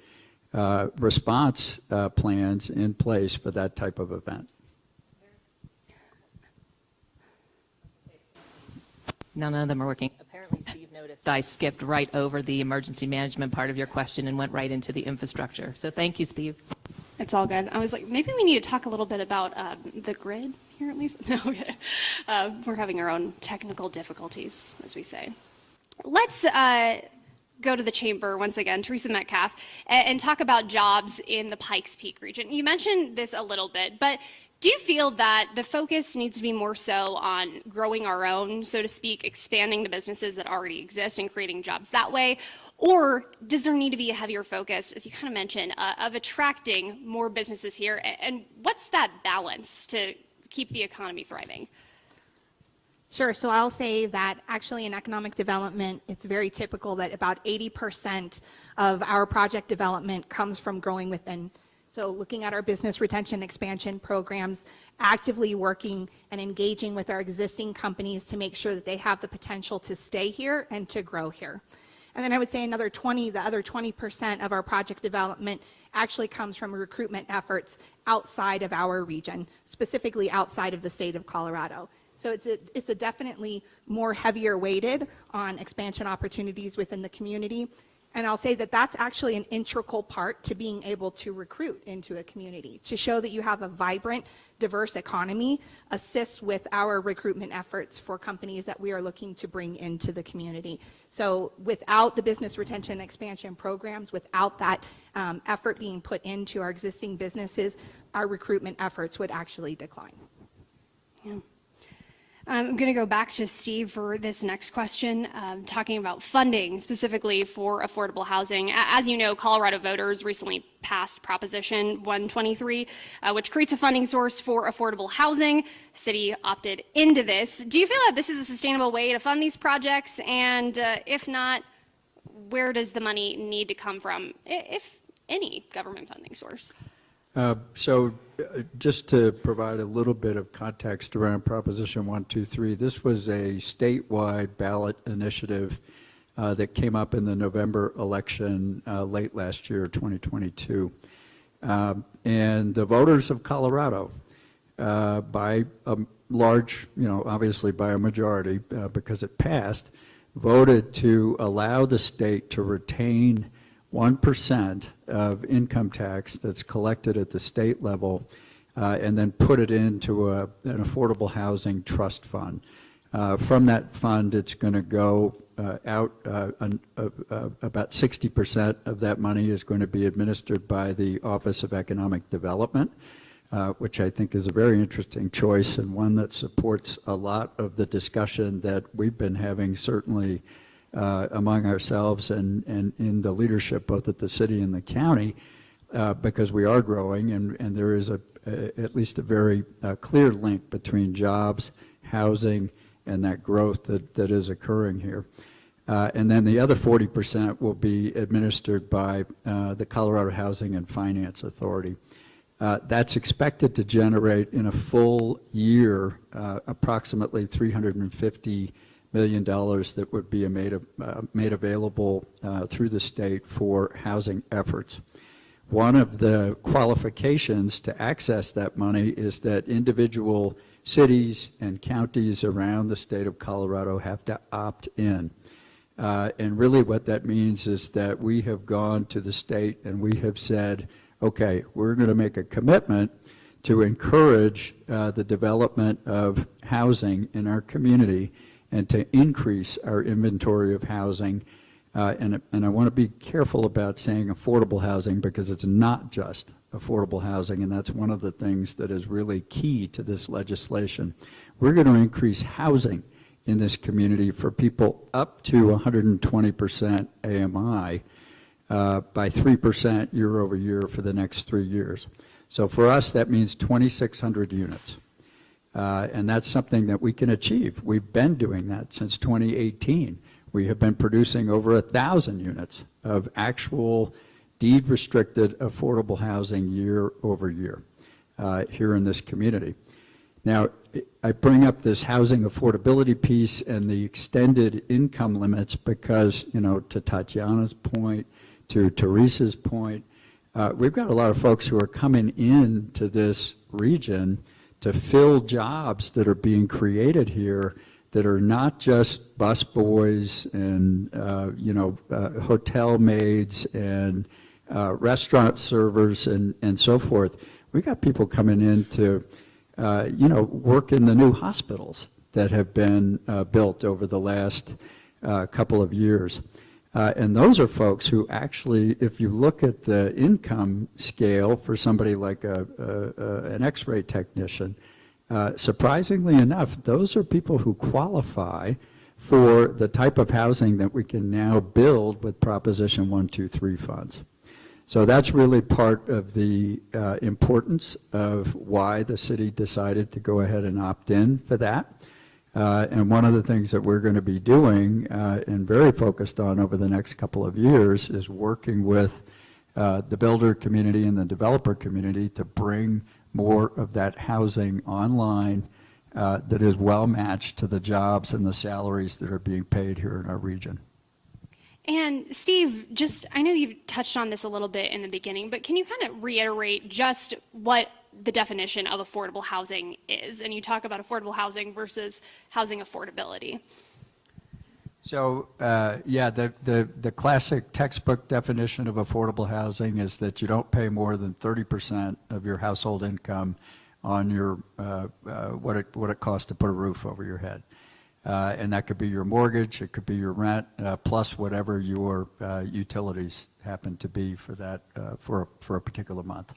response plans in place for that type of event. None of them are working. Apparently, Steve noticed I skipped right over the emergency management part of your question and went right into the infrastructure. So thank you, Steve. It's all good. I was like, maybe we need to talk a little bit about the grid here at least. No, okay. We're having our own technical difficulties, as we say. Let's go to the chamber once again, Teresa Metcalf, and talk about jobs in the Pikes Peak region. You mentioned this a little bit, but do you feel that the focus needs to be more so on growing our own, so to speak, expanding the businesses that already exist and creating jobs that way? Or does there need to be a heavier focus, as you kind of mentioned, of attracting more businesses here? And what's that balance to keep the economy thriving? Sure. So I'll say that actually in economic development, it's very typical that about 80% of our project development comes from growing within. So looking at our business retention expansion programs, actively working and engaging with our existing companies to make sure that they have the potential to stay here and to grow here. And then I would say the other 20% of our project development actually comes from recruitment efforts outside of our region, specifically outside of the state of Colorado. So it's a definitely more heavier weighted on expansion opportunities within the community. And I'll say that that's actually an integral part to being able to recruit into a community. To show that you have a vibrant, diverse economy assists with our recruitment efforts for companies that we are looking to bring into the community. So without the business retention expansion programs, without that effort being put into our existing businesses, our recruitment efforts would actually decline. Yeah. I'm going to go back to Steve for this next question, talking about funding specifically for affordable housing. As you know, Colorado voters recently passed Proposition 123, which creates a funding source for affordable housing. City opted into this. Do you feel that this is a sustainable way to fund these projects? And if not, where does the money need to come from, if any government funding source? Just to provide a little bit of context around Proposition 123, this was a statewide ballot initiative that came up in the November election late last year, 2022. And the voters of Colorado, by a large, obviously by a majority, because it passed, voted to allow the state to retain 1% of income tax that's collected at the state level and then put it into an affordable housing trust fund. From that fund, it's going to go out, about 60% of that money is going to be administered by the Office of Economic Development, which I think is a very interesting choice and one that supports a lot of the discussion that we've been having, certainly among ourselves and in the leadership both at the city and the county, because we are growing and there is at least a very clear link between jobs, housing, and that growth that is occurring here. And then the other 40% will be administered by the Colorado Housing and Finance Authority. That's expected to generate in a full year approximately $350 million that would be made available through the state for housing efforts. One of the qualifications to access that money is that individual cities and counties around the state of Colorado have to opt in. And really what that means is that we have gone to the state and we have said, okay, we're going to make a commitment to encourage the development of housing in our community and to increase our inventory of housing. And I want to be careful about saying affordable housing because it's not just affordable housing, and that's one of the things that is really key to this legislation. We're going to increase housing in this community for people up to 120% AMI by 3% year over year for the next 3 years. So for us, that means 2,600 units. And that's something that we can achieve. We've been doing that since 2018. We have been producing over 1,000 units of actual deed-restricted affordable housing year over year here in this community. Now, I bring up this housing affordability piece and the extended income limits because, to Tatiana's point, to Teresa's point, we've got a lot of folks who are coming into this region to fill jobs that are being created here that are not just busboys and hotel maids and restaurant servers and so forth. We got people coming in to work in the new hospitals that have been built over the last couple of years. And those are folks who actually, if you look at the income scale for somebody like an X-ray technician, surprisingly enough, those are people who qualify for the type of housing that we can now build with Proposition 123 funds. So that's really part of the importance of why the city decided to go ahead and opt in for that. And one of the things that we're going to be doing and very focused on over the next couple of years is working with the builder community and the developer community to bring more of that housing online that is well matched to the jobs and the salaries that are being paid here in our region. And Steve, I know you've touched on this a little bit in the beginning, but can you kind of reiterate just what the definition of affordable housing is? And you talk about affordable housing versus housing affordability. So, the classic textbook definition of affordable housing is that you don't pay more than 30% of your household income on your what it costs to put a roof over your head. And that could be your mortgage, it could be your rent, plus whatever your utilities happen to be for that for a particular month.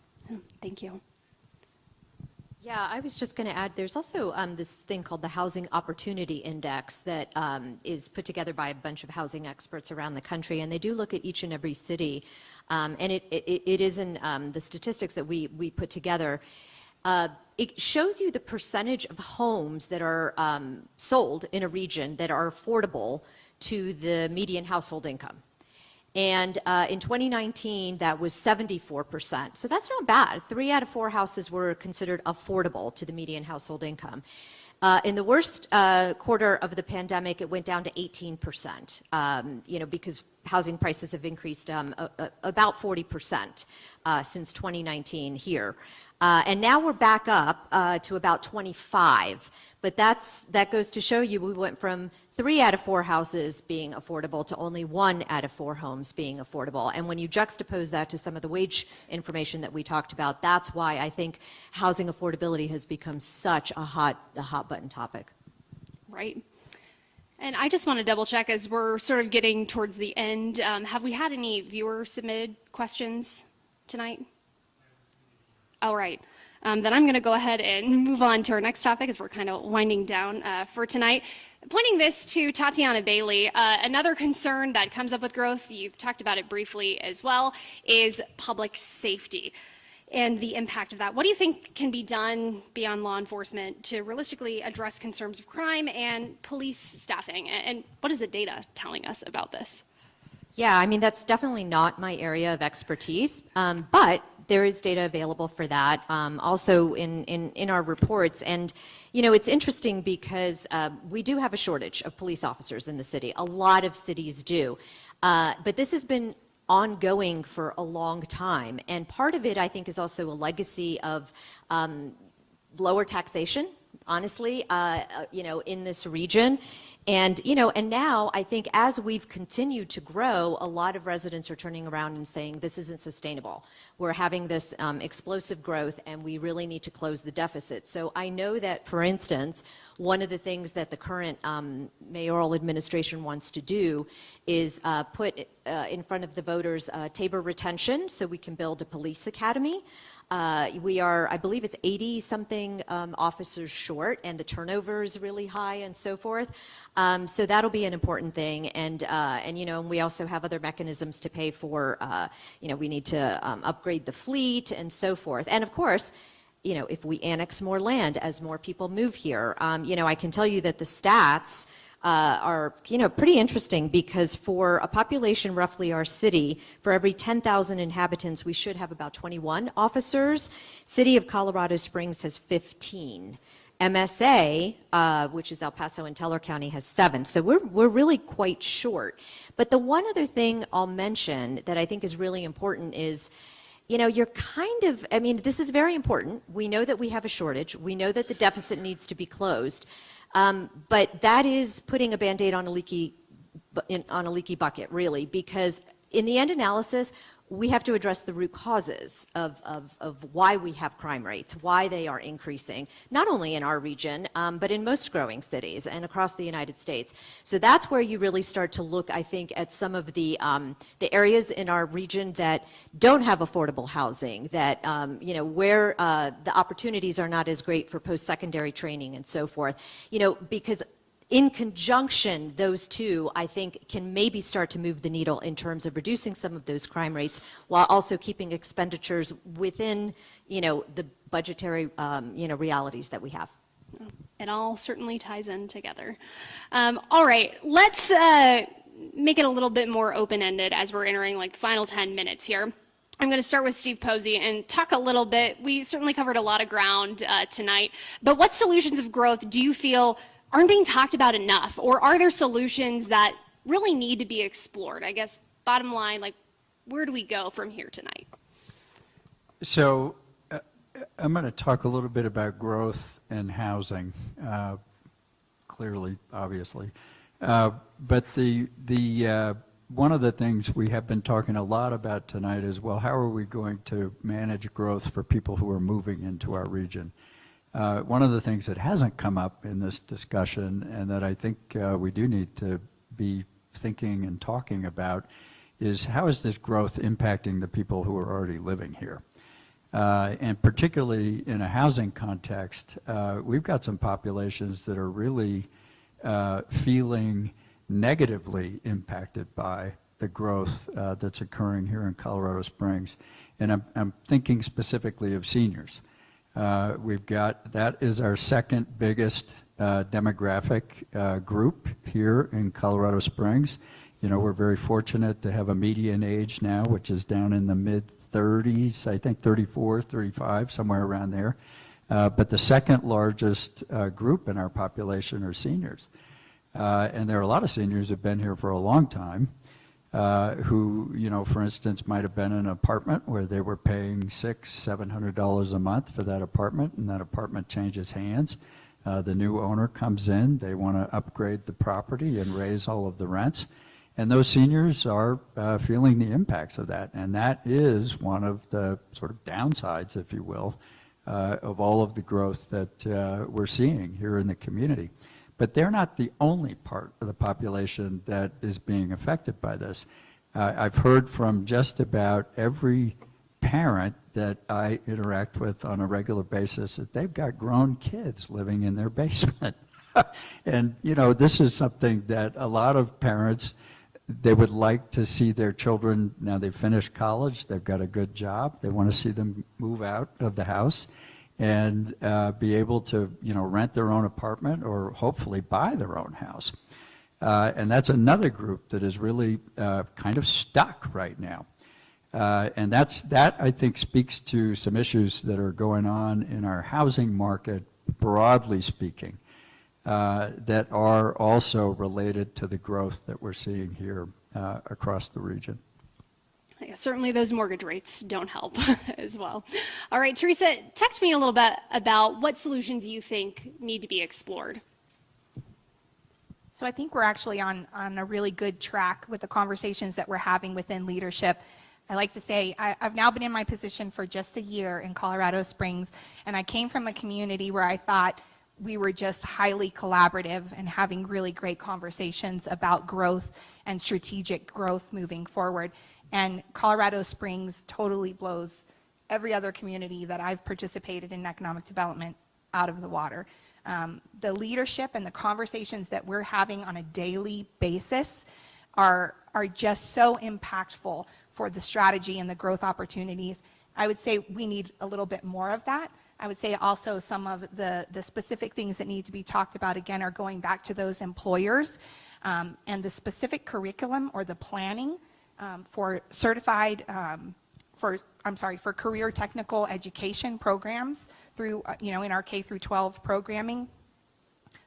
Thank you. Yeah, I was just going to add, there's also this thing called the Housing Opportunity Index that is put together by a bunch of housing experts around the country, and they do look at each and every city. And it is in the statistics that we put together. It shows you the percentage of homes that are sold in a region that are affordable to the median household income. And in 2019, that was 74%. So that's not bad. 3 out of 4 houses were considered affordable to the median household income. In the worst quarter of the pandemic, it went down to 18%, because housing prices have increased about 40% since 2019 here. And now we're back up to about 25. But that goes to show you we went from 3 out of 4 houses being affordable to only 1 out of 4 homes being affordable. And when you juxtapose that to some of the wage information that we talked about, that's why I think housing affordability has become such a hot button topic. Right. And I just want to double check as we're sort of getting towards the end. Have we had any viewer submitted questions tonight? All right. Then I'm going to go ahead and move on to our next topic as we're kind of winding down for tonight. Pointing this to Tatiana Bailey, another concern that comes up with growth, you've talked about it briefly as well, is public safety and the impact of that. What do you think can be done beyond law enforcement to realistically address concerns of crime and police staffing? And what is the data telling us about this? Yeah, I mean, that's definitely not my area of expertise, but there is data available for that, also in our reports. And, it's interesting because we do have a shortage of police officers in the city. A lot of cities do. But this has been ongoing for a long time. And part of it, I think, is also a legacy of lower taxation, honestly, in this region. And, and now I think as we've continued to grow, a lot of residents are turning around and saying, this isn't sustainable. We're having this explosive growth and we really need to close the deficit. So I know that, for instance, one of the things that the current mayoral administration wants to do is put in front of the voters Tabor retention so we can build a police academy. We are, I believe it's 80-something officers short, and the turnover is really high and so forth. So that'll be an important thing. And we also have other mechanisms to pay for, we need to upgrade the fleet and so forth. And of course, if we annex more land as more people move here, I can tell you that the stats are pretty interesting, because for a population roughly our city, for every 10,000 inhabitants, we should have about 21 officers. City of Colorado Springs has 15. MSA, which is El Paso and Teller County, has 7. So we're really quite short. But the one other thing I'll mention that I think is really important is, you're this is very important. We know that we have a shortage. We know that the deficit needs to be closed. But that is putting a Band-Aid on a leaky bucket, really, because in the end analysis, we have to address the root causes of why we have crime rates, why they are increasing, not only in our region, but in most growing cities and across the United States. So that's where you really start to look, I think, at some of the areas in our region that don't have affordable housing, that, where the opportunities are not as great for post-secondary training and so forth, because in conjunction, those two, I think, can maybe start to move the needle in terms of reducing some of those crime rates while also keeping expenditures within, the budgetary, realities that we have. It all certainly ties in together. All right, let's make it a little bit more open-ended as we're entering the final 10 minutes here. I'm going to start with Steve Posey and talk a little bit. We certainly covered a lot of ground tonight, but what solutions of growth do you feel aren't being talked about enough, or are there solutions that really need to be explored? I guess, bottom line, where do we go from here tonight? So I'm going to talk a little bit about growth and housing, clearly, obviously. But one of the things we have been talking a lot about tonight is, well, how are we going to manage growth for people who are moving into our region? One of the things that hasn't come up in this discussion, and that I think we do need to be thinking and talking about, is how is this growth impacting the people who are already living here? And particularly in a housing context, we've got some populations that are really feeling negatively impacted by the growth that's occurring here in Colorado Springs. And I'm thinking specifically of seniors. That is our second biggest demographic group here in Colorado Springs. You know, we're very fortunate to have a median age now, which is down in the mid-30s, I think 34, 35, somewhere around there. But the second largest group in our population are seniors. And there are a lot of seniors who've been here for a long time, who, you know, for instance, might have been in an apartment where they were paying $600-700 a month for that apartment, and that apartment changes hands. The new owner comes in, they want to upgrade the property and raise all of the rents. And those seniors are feeling the impacts of that. And that is one of the sort of downsides, if you will, of all of the growth that we're seeing here in the community. But they're not the only part of the population that is being affected by this. I've heard from just about every parent that I interact with on a regular basis that they've got grown kids living in their basement. And, you know, this is something that a lot of parents, they would like to see their children, now they've finished college, they've got a good job, they want to see them move out of the house and be able to, you know, rent their own apartment or hopefully buy their own house. And that's another group that is really kind of stuck right now. And that, I think, speaks to some issues that are going on in our housing market, broadly speaking, that are also related to the growth that we're seeing here across the region. Yeah, certainly those mortgage rates don't help as well. All right, Teresa, talk to me a little bit about what solutions you think need to be explored. So I think we're actually on a really good track with the conversations that we're having within leadership. I like to say I've now been in my position for just a year in Colorado Springs, and I came from a community where I thought we were just highly collaborative and having really great conversations about growth and strategic growth moving forward. And Colorado Springs totally blows every other community that I've participated in economic development out of the water. The leadership and the conversations that we're having on a daily basis are just so impactful for the strategy and the growth opportunities. I would say we need a little bit more of that. I would say also some of the specific things that need to be talked about, again, are going back to those employers and the specific curriculum or the planning for certified, for career technical education programs through, in our K through 12 programming.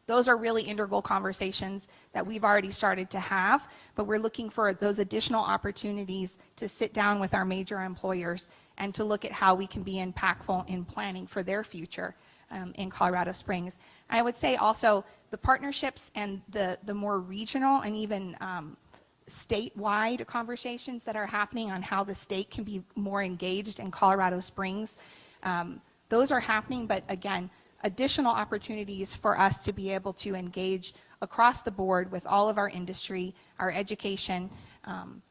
Those are really integral conversations that we've already started to have, but we're looking for those additional opportunities to sit down with our major employers and to look at how we can be impactful in planning for their future in Colorado Springs. I would say also the partnerships and the more regional and even statewide conversations that are happening on how the state can be more engaged in Colorado Springs. Those are happening, but again, additional opportunities for us to be able to engage across the board with all of our industry, our education,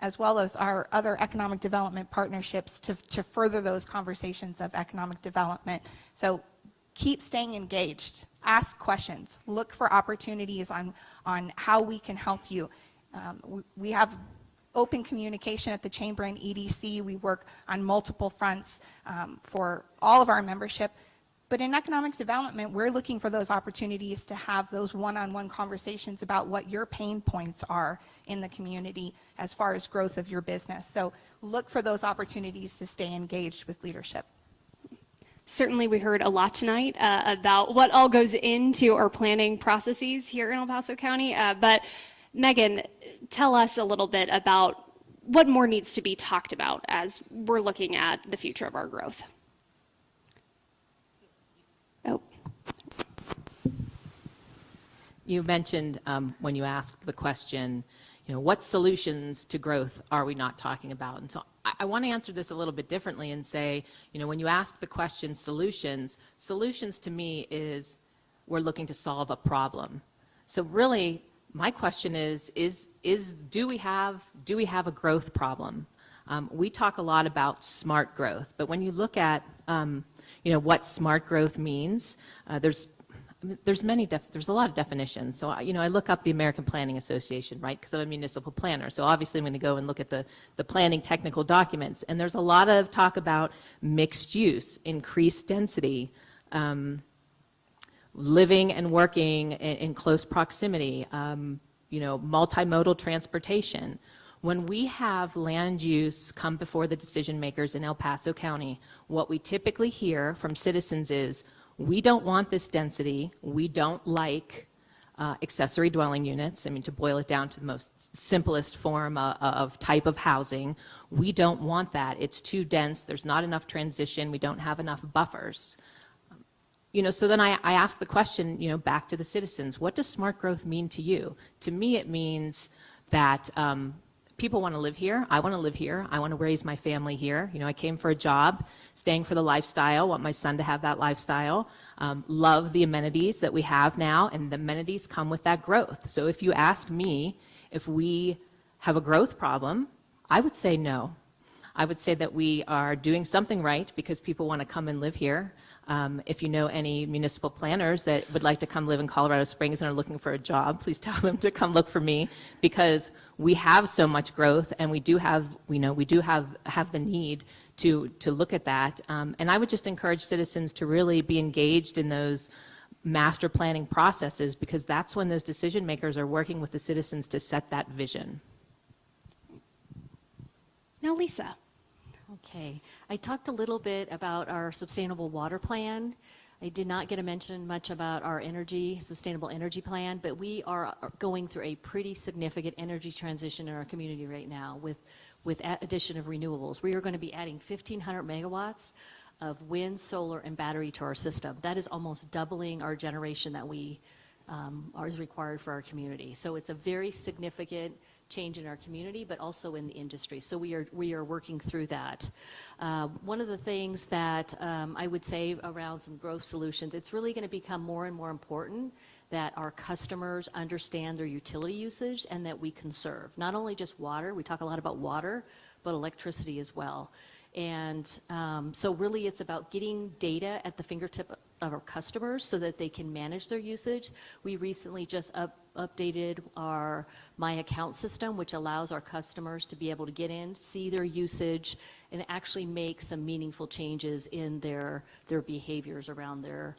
as well as our other economic development partnerships to further those conversations of economic development. So keep staying engaged, ask questions, look for opportunities on how we can help you. We have open communication at the Chamber and EDC. We work on multiple fronts for all of our membership. But in economic development, we're looking for those opportunities to have those one-on-one conversations about what your pain points are in the community as far as growth of your business. So look for those opportunities to stay engaged with leadership. Certainly we heard a lot tonight about what all goes into our planning processes here in El Paso County. But Megan, tell us a little bit about what more needs to be talked about as we're looking at the future of our growth. Oh. You mentioned when you asked the question, what solutions to growth are we not talking about? And so I want to answer this a little bit differently and say, when you ask the question solutions to me is we're looking to solve a problem. So really, my question is do we have a growth problem? We talk a lot about smart growth, but when you look at what smart growth means, there's a lot of definitions. So, I look up the American Planning Association, right, because I'm a municipal planner. So obviously I'm going to go and look at the planning technical documents. And there's a lot of talk about mixed use, increased density, living and working in close proximity, multimodal transportation. When we have land use come before the decision makers in El Paso County, what we typically hear from citizens is, we don't want this density, we don't like accessory dwelling units. I mean, to boil it down to the most simplest form of type of housing, we don't want that. It's too dense, there's not enough transition, we don't have enough buffers. So then I ask the question, back to the citizens, what does smart growth mean to you? To me, it means that people want to live here. I want to live here. I want to raise my family here. I came for a job, staying for the lifestyle, want my son to have that lifestyle, love the amenities that we have now, and the amenities come with that growth. So if you ask me if we have a growth problem, I would say no. I would say that we are doing something right because people want to come and live here. If you know any municipal planners that would like to come live in Colorado Springs and are looking for a job, please tell them to come look for me, because we have so much growth and we do have the need to look at that. And I would just encourage citizens to really be engaged in those master planning processes, because that's when those decision makers are working with the citizens to set that vision. Now, Lisa. Okay, I talked a little bit about our sustainable water plan. I did not get to mention much about our sustainable energy plan, but we are going through a pretty significant energy transition in our community right now with addition of renewables. We are going to be adding 1,500 megawatts of wind, solar, and battery to our system. That is almost doubling our generation that is required for our community. So it's a very significant change in our community, but also in the industry. So we are working through that. One of the things that I would say around some growth solutions, it's really going to become more and more important that our customers understand their utility usage and that we conserve. Not only just water, we talk a lot about water, but electricity as well. And so really it's about getting data at the fingertip of our customers so that they can manage their usage. We recently just updated our My Account system, which allows our customers to be able to get in, see their usage, and actually make some meaningful changes in their behaviors around their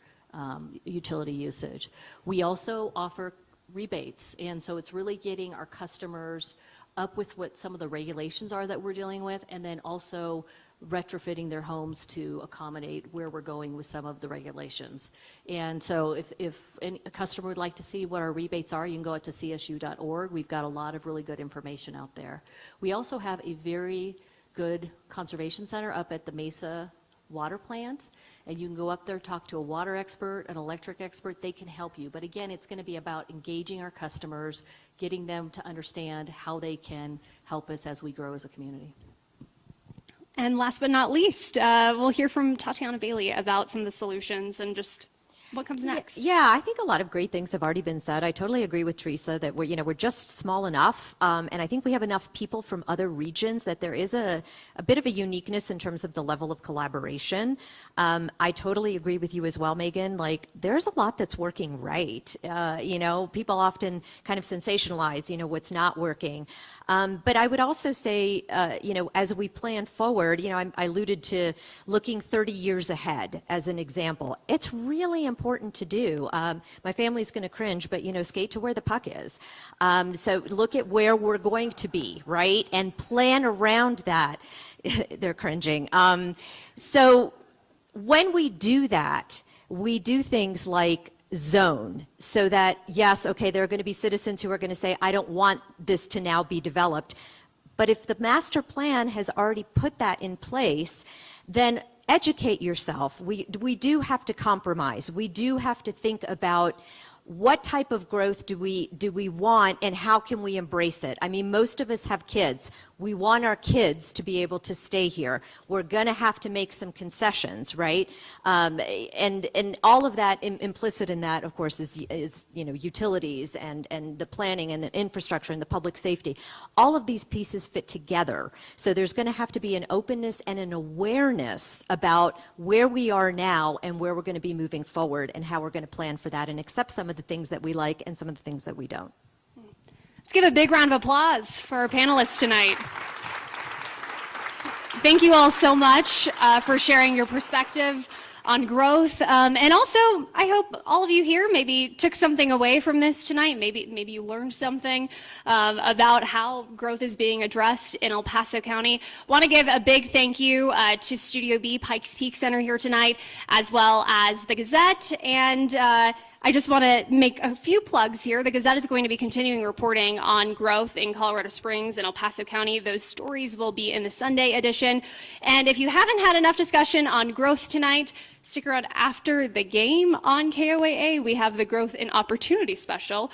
utility usage. We also offer rebates, and so it's really getting our customers up with what some of the regulations are that we're dealing with, and then also retrofitting their homes to accommodate where we're going with some of the regulations. And so if a customer would like to see what our rebates are, you can go out to csu.org. We've got a lot of really good information out there. We also have a very good conservation center up at the Mesa water plant, and you can go up there, talk to a water expert, an electric expert. They can help you. But again, it's going to be about engaging our customers, getting them to understand how they can help us as we grow as a community. And last but not least, we'll hear from Tatiana Bailey about some of the solutions and just what comes next. Yeah, I think a lot of great things have already been said. I totally agree with Teresa that we're just small enough, and I think we have enough people from other regions that there is a bit of a uniqueness in terms of the level of collaboration. I totally agree with you as well, Megan. Like, there's a lot that's working right. People often kind of sensationalize, what's not working. But I would also say, as we plan forward, I alluded to looking 30 years ahead as an example. It's really important to do. My family's going to cringe, but, skate to where the puck is. So look at where we're going to be, right? And plan around that. They're cringing. So when we do that, we do things like zone, so that, yes, okay, there are going to be citizens who are going to say, I don't want this to now be developed. But if the master plan has already put that in place, then educate yourself. We do have to compromise. We do have to think about what type of growth do we want and how can we embrace it? I mean, most of us have kids. We want our kids to be able to stay here. We're going to have to make some concessions, right? And all of that, implicit in that, of course, is utilities and the planning and the infrastructure and the public safety. All of these pieces fit together. So there's going to have to be an openness and an awareness about where we are now and where we're going to be moving forward and how we're going to plan for that and accept some of the things that we like and some of the things that we don't. Let's give a big round of applause for our panelists tonight. Thank you all so much for sharing your perspective on growth. And also, I hope all of you here maybe took something away from this tonight. Maybe you learned something about how growth is being addressed in El Paso County. Want to give a big thank you to Studio B, Pikes Peak Center here tonight, as well as the Gazette. And I just want to make a few plugs here. The Gazette is going to be continuing reporting on growth in Colorado Springs and El Paso County. Those stories will be in the Sunday edition. And if you haven't had enough discussion on growth tonight, stick around after the game on KOAA. We have the Growth and Opportunity special.